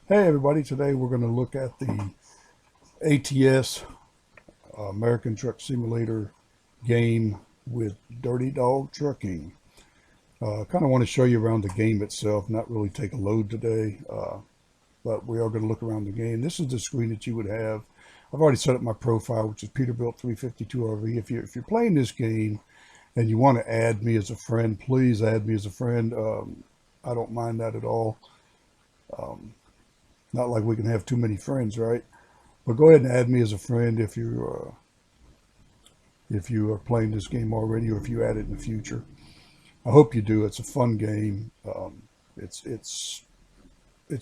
Hey everybody, today we're going to look at the ATS American Truck Simulator game with Dirty Dog Trucking. Kind of want to show you around the game itself, not really take a load today, but we are going to look around the game. This is the screen that you would have. I've already set up my profile, which is Peterbilt 352RV. If you're playing this game and you want to add me as a friend, please add me as a friend. I don't mind that at all. Um, Not like we can have too many friends, right? But go ahead and add me as a friend if you are playing this game already, or if you add it in the future. I hope you do. It's a fun game. It's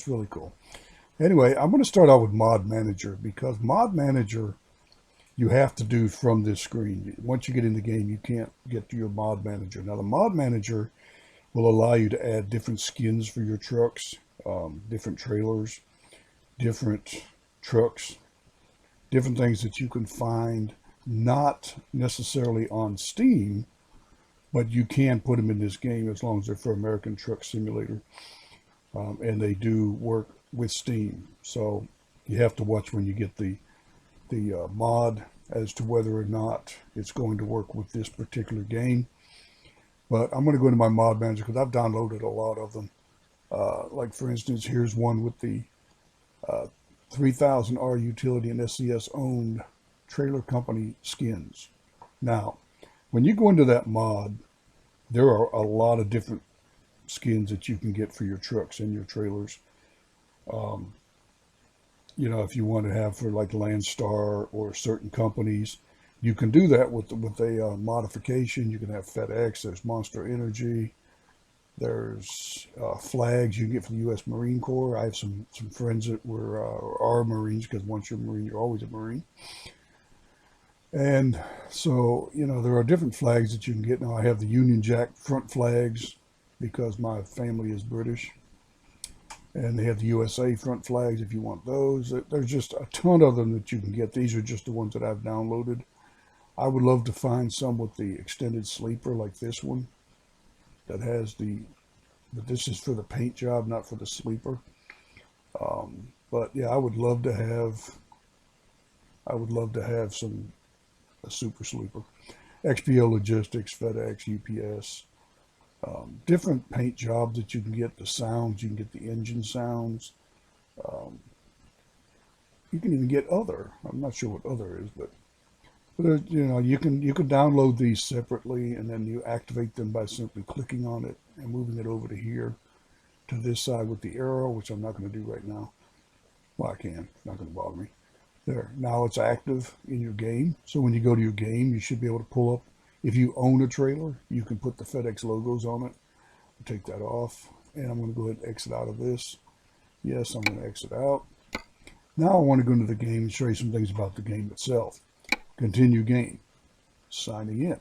really cool. Anyway, I'm going to start out with Mod Manager, because Mod Manager you have to do from this screen. Once you get in the game, you can't get to your Mod Manager. Now, the Mod Manager will allow you to add different skins for your trucks, different trailers, different trucks, different things that you can find not necessarily on Steam, but you can put them in this game as long as they're for American Truck Simulator. And they do work with Steam. So you have to watch when you get the mod as to whether or not it's going to work with this particular game. But I'm going to go into my mod manager because I've downloaded a lot of them. Like for instance, here's one with the 3000R utility and SCS owned trailer company skins. Now, when you go into that mod, there are a lot of different skins that you can get for your trucks and your trailers. Um, if you want to have for like Landstar or certain companies, you can do that with a modification. You can have FedEx. There's Monster Energy. There's flags you can get from the U.S. Marine Corps. I have some friends that are Marines, because once you're a Marine, you're always a Marine. And so, there are different flags that you can get. Now, I have the Union Jack front flags because my family is British. And they have the USA front flags if you want those. There's just a ton of them that you can get. These are just the ones that I've downloaded. I would love to find some with the extended sleeper like this one that has but this is for the paint job, not for the sleeper. But yeah, I would love to have a super sleeper. XPO Logistics, FedEx, UPS, different paint jobs that you can get. The sounds, you can get the engine sounds. Um, you can even get other. I'm not sure what other is, but you can download these separately, and then you activate them by simply clicking on it and moving it over to here to this side with the arrow, which I'm not going to do right now. Well, I can. It's not going to bother me. There. Now it's active in your game. So when you go to your game, you should be able to pull up. If you own a trailer, you can put the FedEx logos on it. Take that off. And I'm going to go ahead and exit out of this. Yes, I'm going to exit out. Now I want to go into the game and show you some things about the game itself. Continue game. Signing in.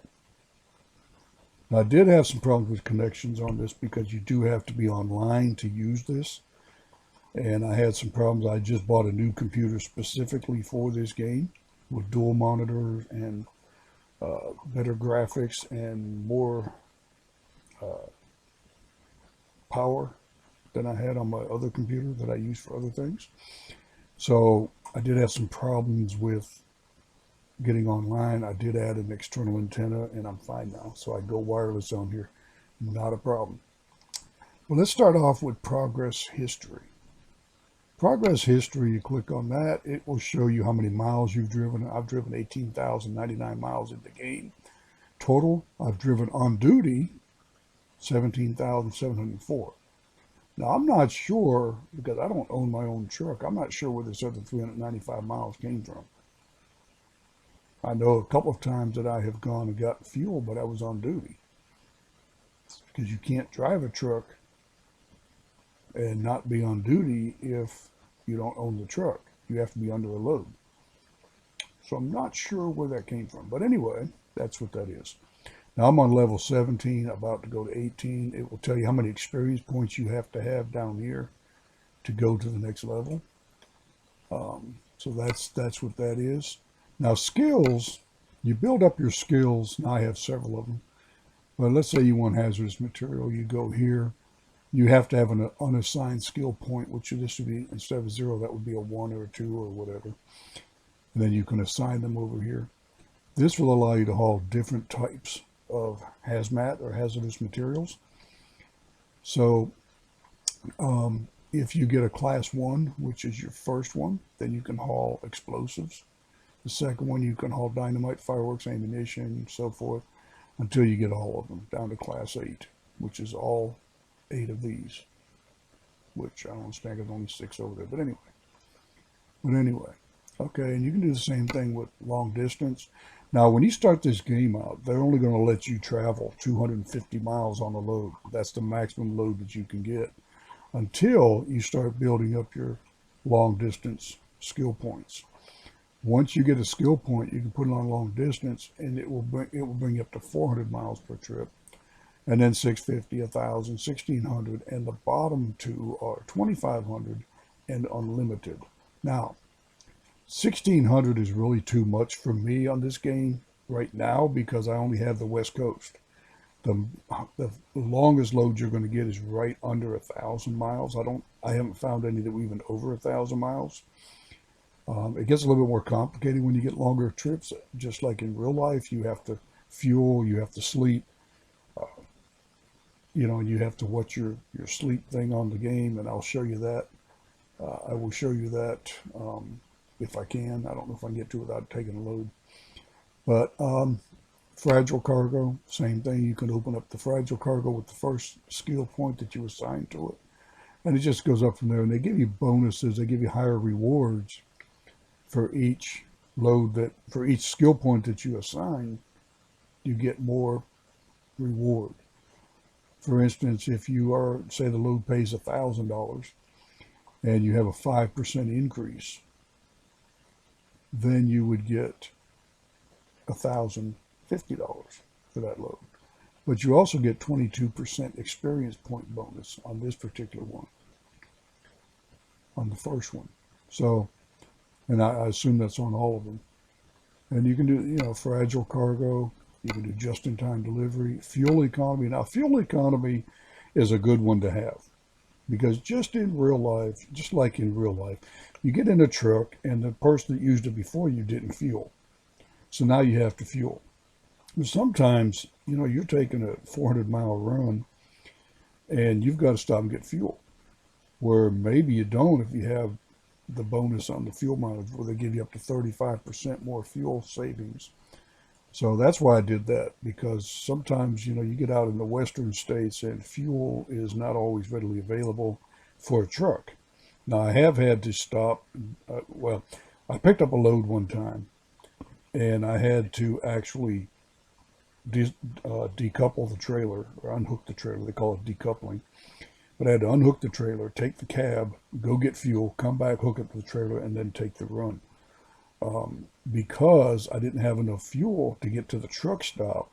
Now, I did have some problems with connections on this because you do have to be online to use this. And I had some problems. I just bought a new computer specifically for this game with dual monitors and better graphics and more power than I had on my other computer that I use for other things. So I did have some problems with getting online. I did add an external antenna, and I'm fine now. So I go wireless on here. Not a problem. Well, let's start off with progress history. Progress history, you click on that, it will show you how many miles you've driven. I've driven 18,099 miles in the game. Total, I've driven on duty 17,704. Now, I'm not sure, because I don't own my own truck, I'm not sure where this other 395 miles came from. I know a couple of times that I have gone and gotten fuel, but I was on duty. Because you can't drive a truck and not be on duty if you don't own the truck. You have to be under a load. So I'm not sure where that came from. But anyway, that's what that is. Now I'm on level 17, about to go to 18. It will tell you how many experience points you have to have down here to go to the next level. So that's what that is. Now skills, you build up your skills. Now I have several of them. But let's say you want hazardous material. You go here. You have to have an unassigned skill point, which this would be, instead of a 0, that would be a 1 or a 2 or whatever. And then you can assign them over here. This will allow you to haul different types of hazmat or hazardous materials. So if you get a class 1, which is your first one, then you can haul explosives. The second one, you can haul dynamite, fireworks, ammunition, so forth, until you get all of them down to class 8, which is all 8 of these, which I don't understand, there's only 6 over there. But anyway, okay, and you can do the same thing with long distance. Now, when you start this game out, they're only going to let you travel 250 miles on a load. That's the maximum load that you can get until you start building up your long distance skill points. Once you get a skill point, you can put it on long distance, and it will bring you up to 400 miles per trip, and then 650, 1,000, 1,600, and the bottom two are 2,500 and unlimited. Now, 1,600 is really too much for me on this game right now because I only have the West Coast. The longest load you're going to get is right under 1,000 miles. I haven't found any that were even over 1,000 miles. It gets a little bit more complicated when you get longer trips. Just like in real life, you have to fuel, you have to sleep, and you have to watch your sleep thing on the game, and I'll show you that. I will show you that if I can. I don't know if I can get to it without taking a load. But fragile cargo, same thing. You can open up the fragile cargo with the first skill point that you assign to it. And it just goes up from there. And they give you bonuses. They give you higher rewards for each load for each skill point that you assign, you get more reward. For instance, if you are, say the load pays $1,000 and you have a 5% increase, then you would get $1,050 for that load. But you also get 22% experience point bonus on this particular one, on the first one. So, and I assume that's on all of them. And you can do, fragile cargo. You can do just-in-time delivery, fuel economy. Now, fuel economy is a good one to have because just like in real life, you get in a truck and the person that used it before you didn't fuel. So now you have to fuel. But sometimes, you're taking a 400-mile run and you've got to stop and get fuel, where maybe you don't if you have the bonus on the fuel mileage where they give you up to 35% more fuel savings. So that's why I did that, because sometimes, you get out in the western states and fuel is not always readily available for a truck. Now, I have had to stop. I picked up a load one time and I had to actually decouple the trailer, or unhook the trailer. They call it decoupling. But I had to unhook the trailer, take the cab, go get fuel, come back, hook it to the trailer, and then take the run. Because I didn't have enough fuel to get to the truck stop,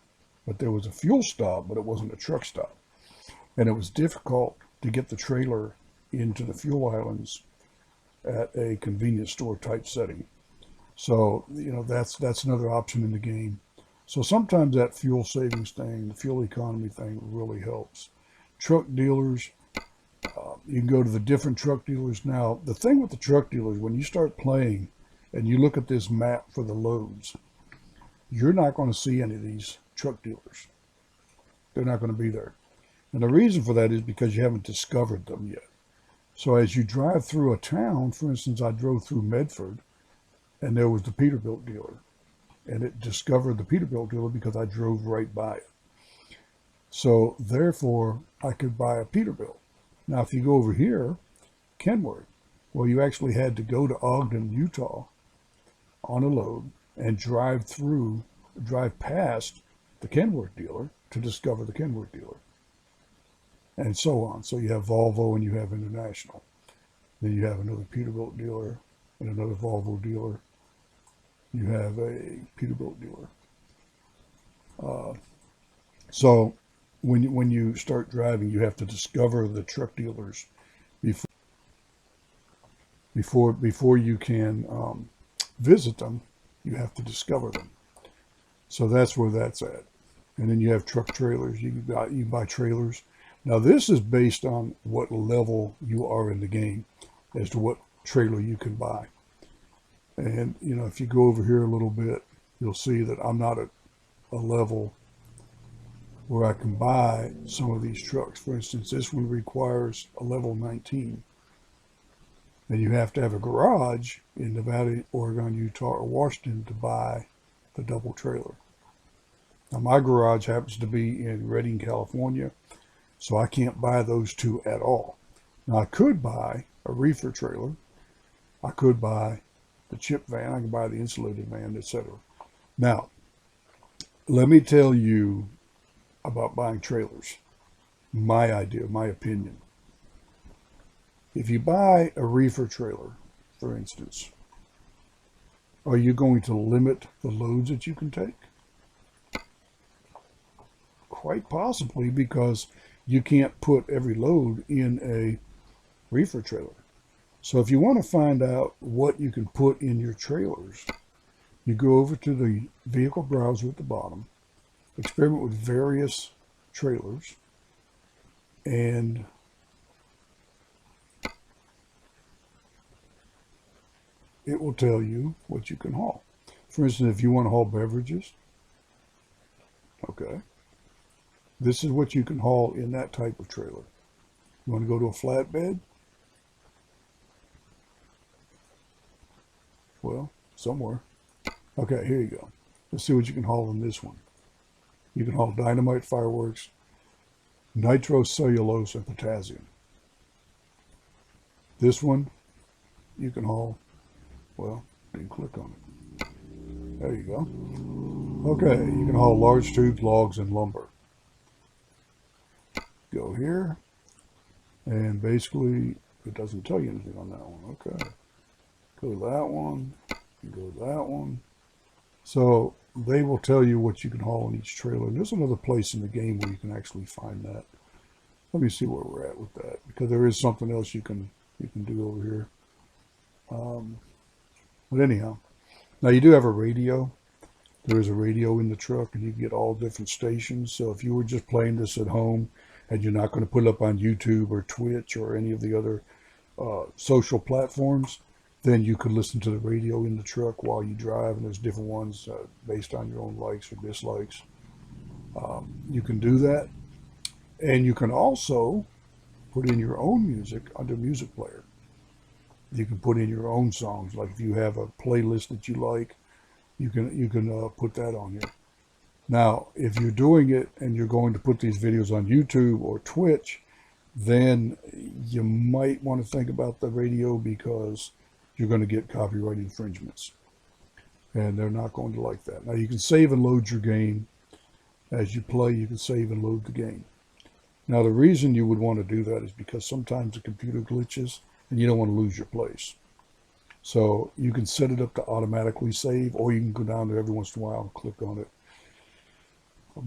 but there was a fuel stop, but it wasn't a truck stop. And it was difficult to get the trailer into the fuel islands at a convenience store type setting. So, that's another option in the game. So sometimes that fuel savings thing, the fuel economy thing really helps. Truck dealers, you can go to the different truck dealers. Now, the thing with the truck dealers, when you start playing and you look at this map for the loads, you're not going to see any of these truck dealers. They're not going to be there. And the reason for that is because you haven't discovered them yet. So as you drive through a town, for instance, I drove through Medford, and there was the Peterbilt dealer. And it discovered the Peterbilt dealer because I drove right by it. So therefore, I could buy a Peterbilt. Now, if you go over here, Kenworth, well, you actually had to go to Ogden, Utah on a load and drive past the Kenworth dealer to discover the Kenworth dealer. And so on. So you have Volvo and you have International. Then you have another Peterbilt dealer and another Volvo dealer. You have a Peterbilt dealer. So when you start driving, you have to discover the truck dealers before you can visit them. You have to discover them. So that's where that's at. And then you have truck trailers. You can buy trailers. Now this is based on what level you are in the game as to what trailer you can buy. And you know, if you go over here a little bit, you'll see that I'm not at a level where I can buy some of these trucks. For instance, this one requires a level 19. And you have to have a garage in Nevada, Oregon, Utah, or Washington to buy the double trailer. Now my garage happens to be in Redding, California, so I can't buy those two at all. Now I could buy a reefer trailer. I could buy the chip van. I can buy the insulated van, etc. Now, let me tell you about buying trailers. My idea, my opinion. If you buy a reefer trailer, for instance, are you going to limit the loads that you can take? Quite possibly, because you can't put every load in a reefer trailer. So if you want to find out what you can put in your trailers, you go over to the vehicle browser at the bottom, experiment with various trailers, and it will tell you what you can haul. For instance, if you want to haul beverages, okay, this is what you can haul in that type of trailer. You want to go to a flatbed? Well, somewhere. Okay, here you go. Let's see what you can haul in this one. You can haul dynamite, fireworks, nitrocellulose, and potassium. This one, you can haul, well, you can click on it. There you go. Okay, you can haul large tubes, logs, and lumber. Go here, and basically, it doesn't tell you anything on that one. Okay. Go to that one, go to that one. So they will tell you what you can haul in each trailer. There's another place in the game where you can actually find that. Let me see where we're at with that, because there is something else you can do over here. But anyhow, now you do have a radio. There is a radio in the truck, and you can get all different stations. So if you were just playing this at home and you're not going to put it up on YouTube or Twitch or any of the other social platforms, then you could listen to the radio in the truck while you drive, and there's different ones based on your own likes or dislikes. You can do that, and you can also put in your own music under music player. You can put in your own songs, like if you have a playlist that you like, you can put that on here. Now, if you're doing it and you're going to put these videos on YouTube or Twitch, then you might want to think about the radio, because you're going to get copyright infringements, and they're not going to like that. Now, you can save and load your game as you play. You can save and load the game. Now, the reason you would want to do that is because sometimes the computer glitches and you don't want to lose your place. So you can set it up to automatically save, or you can go down there every once in a while and click on it.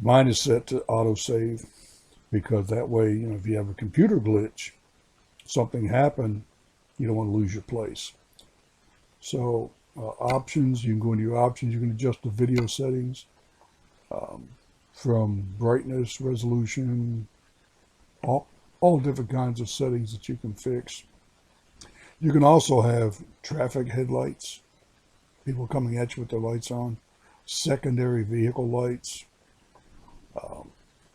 Mine is set to auto save, because that way, you know, if you have a computer glitch, something happened, you don't want to lose your place. So options, you can go into your options, you can adjust the video settings from brightness, resolution, all different kinds of settings that you can fix. You can also have traffic headlights, people coming at you with their lights on, secondary vehicle lights.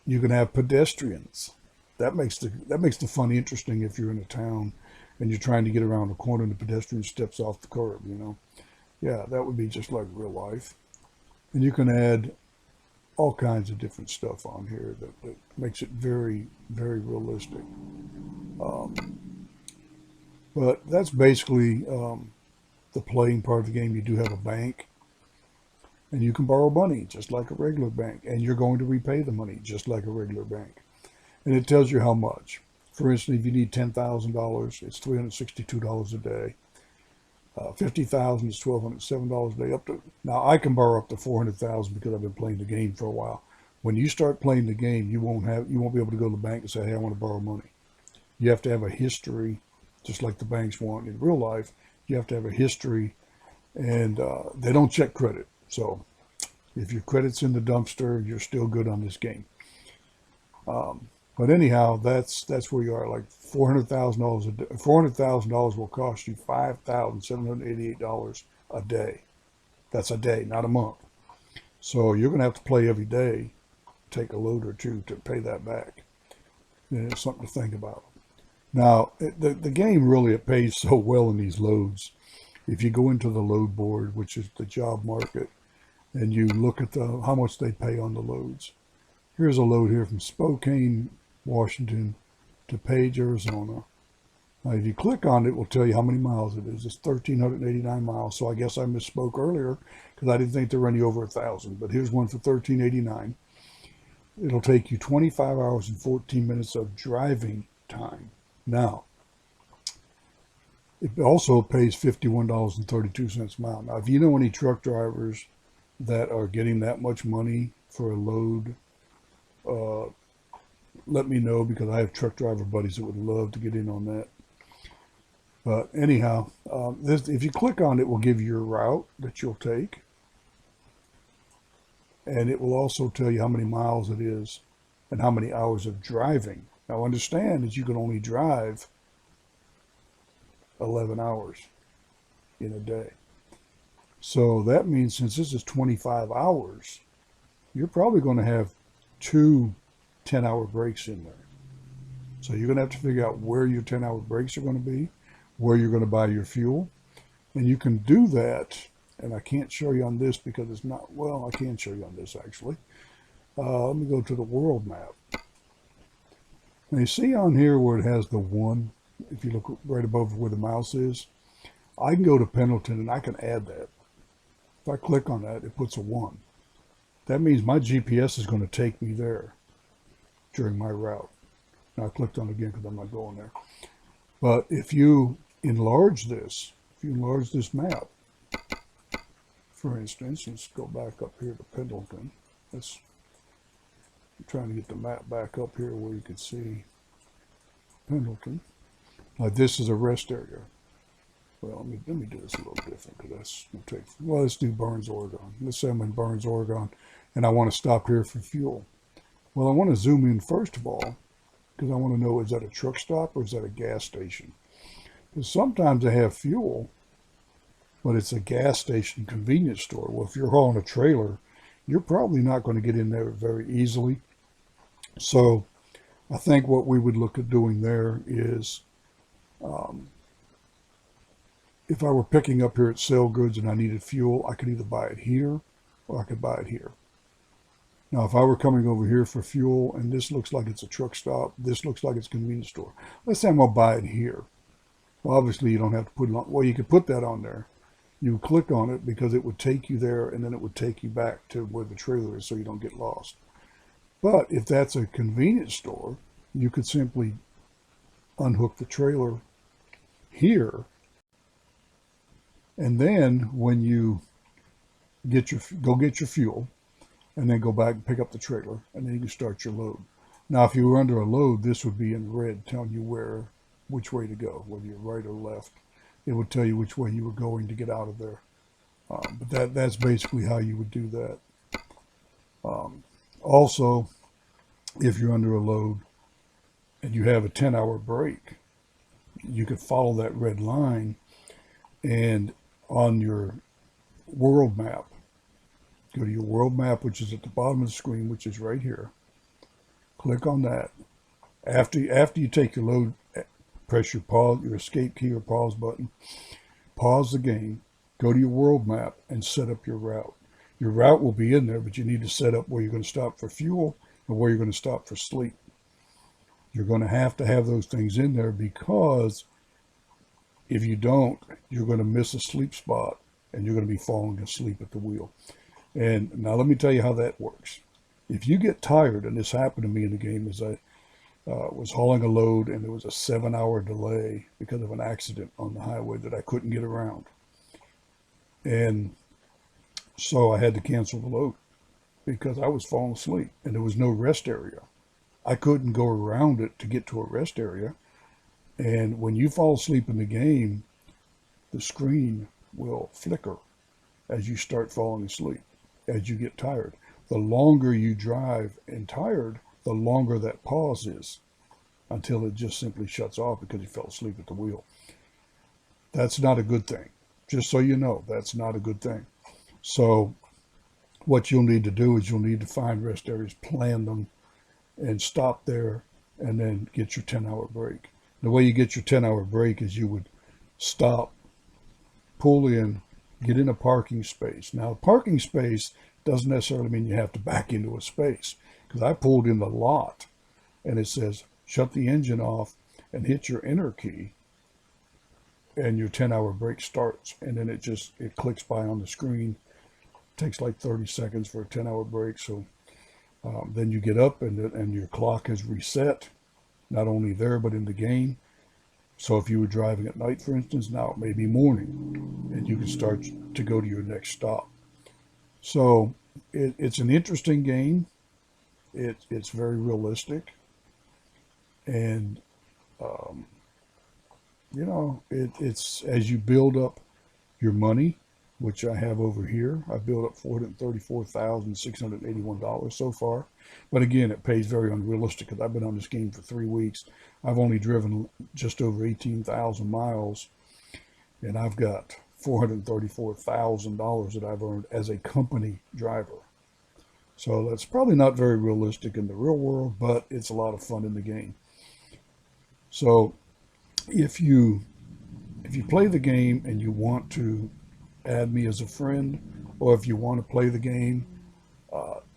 You can have pedestrians. That makes the fun interesting if you're in a town and you're trying to get around a corner and the pedestrian steps off the curb, you know. Yeah, that would be just like real life. And you can add all kinds of different stuff on here that makes it very, very realistic. But that's basically the playing part of the game. You do have a bank, and you can borrow money just like a regular bank, and you're going to repay the money just like a regular bank. And it tells you how much. For instance, if you need $10,000, it's $362 a day. 50,000 is $1,207 a day. Now I can borrow up to 400,000 because I've been playing the game for a while. When you start playing the game, you won't be able to go to the bank and say, "Hey, I want to borrow money." You have to have a history, just like the banks want in real life. You have to have a history, and they don't check credit. So if your credit's in the dumpster, you're still good on this game. But anyhow, that's where you are. Like $400,000 a day. $400,000 will cost you $5,788 a day. That's a day, not a month. So you're going to have to play every day, take a load or two to pay that back. And it's something to think about. Now, the game really, it pays so well in these loads. If you go into the load board, which is the job market, and you look at how much they pay on the loads. Here's a load here from Spokane, Washington to Page, Arizona. Now, if you click on it, it will tell you how many miles it is. It's 1,389 miles. So I guess I misspoke earlier because I didn't think there were any over 1,000. But here's one for 1,389. It'll take you 25 hours and 14 minutes of driving time. Now, it also pays $51.32 a mile. Now, if you know any truck drivers that are getting that much money for a load, let me know, because I have truck driver buddies that would love to get in on that. But anyhow, if you click on it, it will give you your route that you'll take. And it will also tell you how many miles it is and how many hours of driving. Now understand that you can only drive 11 hours in a day. So that means since this is 25 hours, you're probably going to have 2 10-hour breaks in there. So you're going to have to figure out where your 10-hour breaks are going to be, where you're going to buy your fuel. And you can do that, and I can't show you on this because it's not, well, I can show you on this actually. Let me go to the world map. Now you see on here where it has the 1, if you look right above where the mouse is, I can go to Pendleton and I can add that. If I click on that, it puts a 1. That means my GPS is going to take me there during my route. Now I clicked on it again because I'm not going there. But if you enlarge this, map, for instance, let's go back up here to Pendleton. I'm trying to get the map back up here where you can see Pendleton. Like this is a rest area. Well, let me do this a little different because that's going to take, well, let's do Burns, Oregon. Let's say I'm in Burns, Oregon, and I want to stop here for fuel. Well, I want to zoom in first of all because I want to know, is that a truck stop or is that a gas station? Because sometimes they have fuel, but it's a gas station convenience store. Well, if you're hauling a trailer, you're probably not going to get in there very easily. So I think what we would look at doing there is, if I were picking up here at Sale Goods and I needed fuel, I could either buy it here or I could buy it here. Now, if I were coming over here for fuel and this looks like it's a truck stop, this looks like it's a convenience store. Let's say I'm going to buy it here. Well, obviously you don't have to put it on. Well, you could put that on there. You would click on it because it would take you there and then it would take you back to where the trailer is so you don't get lost. But if that's a convenience store, you could simply unhook the trailer here. And then when you go get your fuel and then go back and pick up the trailer and then you can start your load. Now, if you were under a load, this would be in red telling you which way to go, whether you're right or left. It would tell you which way you were going to get out of there. But that's basically how you would do that. Also, if you're under a load and you have a 10-hour break, you could follow that red line, and on your world map, go to your world map, which is at the bottom of the screen, which is right here. Click on that. After you take your load, press your escape key or pause button. Pause the game. Go to your world map and set up your route. Your route will be in there, but you need to set up where you're going to stop for fuel and where you're going to stop for sleep. You're going to have those things in there because if you don't, you're going to miss a sleep spot and you're going to be falling asleep at the wheel. And now let me tell you how that works. If you get tired, and this happened to me in the game, as I was hauling a load and there was a 7-hour delay because of an accident on the highway that I couldn't get around. And so I had to cancel the load because I was falling asleep and there was no rest area. I couldn't go around it to get to a rest area. And when you fall asleep in the game, the screen will flicker as you start falling asleep, as you get tired. The longer you drive and tired, the longer that pause is until it just simply shuts off because you fell asleep at the wheel. That's not a good thing. Just so you know, that's not a good thing. So what you'll need to do is you'll need to find rest areas, plan them, and stop there, and then get your 10-hour break. The way you get your 10-hour break is you would stop, pull in, get in a parking space. Now, a parking space doesn't necessarily mean you have to back into a space, because I pulled in the lot, and it says shut the engine off and hit your enter key, and your 10-hour break starts. And then it clicks by on the screen. It takes like 30 seconds for a 10-hour break. So then you get up and your clock is reset, not only there but in the game. So if you were driving at night, for instance, now it may be morning, and you can start to go to your next stop. So it's an interesting game. It's very realistic, and it's as you build up your money, which I have over here. I built up $434,681 so far. But again, it pays very unrealistic because I've been on this game for 3 weeks. I've only driven just over 18,000 miles, and I've got $434,000 that I've earned as a company driver. So that's probably not very realistic in the real world, but it's a lot of fun in the game. So if you play the game and you want to add me as a friend, or if you want to play the game,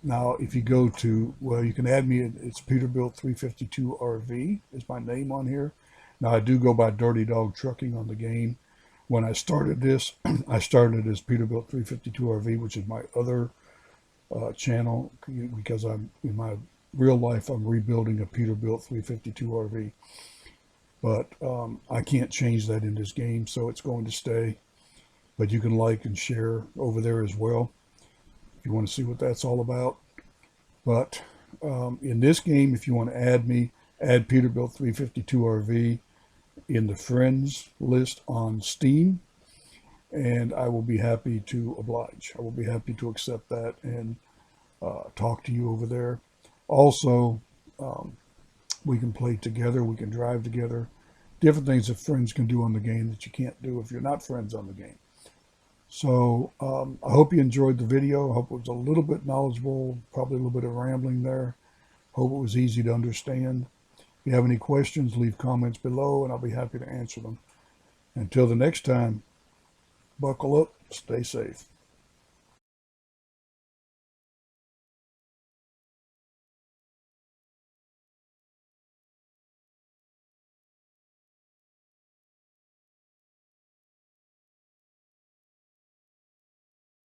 now if you go to, well, you can add me. It's Peterbilt 352 RV is my name on here. Now I do go by Dirty Dog Trucking on the game. When I started this, I started as Peterbilt 352 RV, which is my other channel, because I'm in my real life I'm rebuilding a Peterbilt 352 RV. But I can't change that in this game, so it's going to stay. But you can like and share over there as well if you want to see what that's all about. But in this game, if you want to add me, add Peterbilt 352 RV in the friends list on Steam, and I will be happy to oblige. I will be happy to accept that and talk to you over there. Also, we can play together, we can drive together, different things that friends can do on the game that you can't do if you're not friends on the game. So I hope you enjoyed the video. I hope it was a little bit knowledgeable, probably a little bit of rambling there. Hope it was easy to understand. If you have any questions, leave comments below and I'll be happy to answer them. Until the next time, buckle up, stay safe.